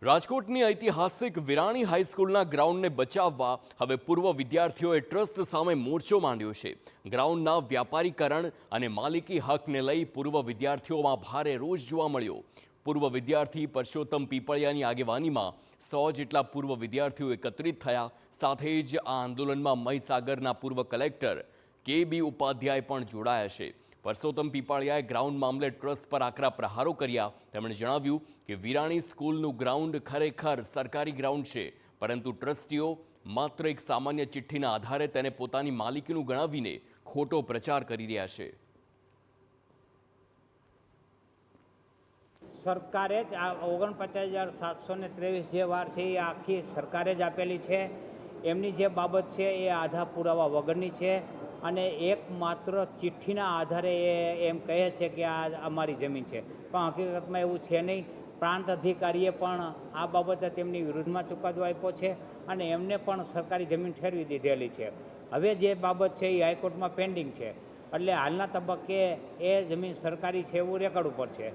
રાજકોટની ઐતિહાસિક વિરાણી હાઈસ્કૂલના ગ્રાઉન્ડને બચાવવા હવે પૂર્વ વિદ્યાર્થીઓએ ટ્રસ્ટ સામે મોરચો માંડ્યો છે। ગ્રાઉન્ડના વ્યાપારીકરણ અને માલિકી હકને લઈ પૂર્વ વિદ્યાર્થીઓમાં ભારે રોષ જોવા મળ્યો। પૂર્વ વિદ્યાર્થી પરસોત્તમ પીપળિયાની આગેવાનીમાં 100 જેટલા પૂર્વ વિદ્યાર્થીઓ એકત્રિત થયા। સાથે જ આ આંદોલનમાં મહીસાગરના પૂર્વ કલેક્ટર કે.બી. ઉપાધ્યાય પણ જોડાયા છે। પરસોત્તમ પીપળિયાએ ગ્રાઉન્ડ મામલે ટ્રસ્ટ પર આકરા પ્રહારો કર્યા। તેમણે જણાવ્યું કે વિરાણી સ્કૂલનું ગ્રાઉન્ડ ખરેખર સરકારી ગ્રાઉન્ડ છે, પરંતુ ટ્રસ્ટીઓ માત્ર એક સામાન્ય ચિઠ્ઠીના આધારે તેને પોતાની માલિકીનું ગણાવીને ખોટો પ્રચાર કરી રહ્યા છે। સરકારે જ આ 49,723 જે વાર છે એ આખી સરકારે જ આપેલી છે। એમની જે બાબત છે એ આધા પુરાવા વગરની છે અને એકમાત્ર ચિઠ્ઠીના આધારે એ એમ કહે છે કે આ અમારી જમીન છે, પણ હકીકતમાં એવું છે નહીં। પ્રાંત અધિકારીએ પણ આ બાબતે તેમની વિરુદ્ધમાં ચુકાદો આપ્યો છે અને એમને પણ સરકારી જમીન ઠેરવી દીધેલી છે। હવે જે બાબત છે એ હાઈકોર્ટમાં પેન્ડિંગ છે, એટલે હાલના તબક્કે એ જમીન સરકારી છે એવું રેકોર્ડ ઉપર છે।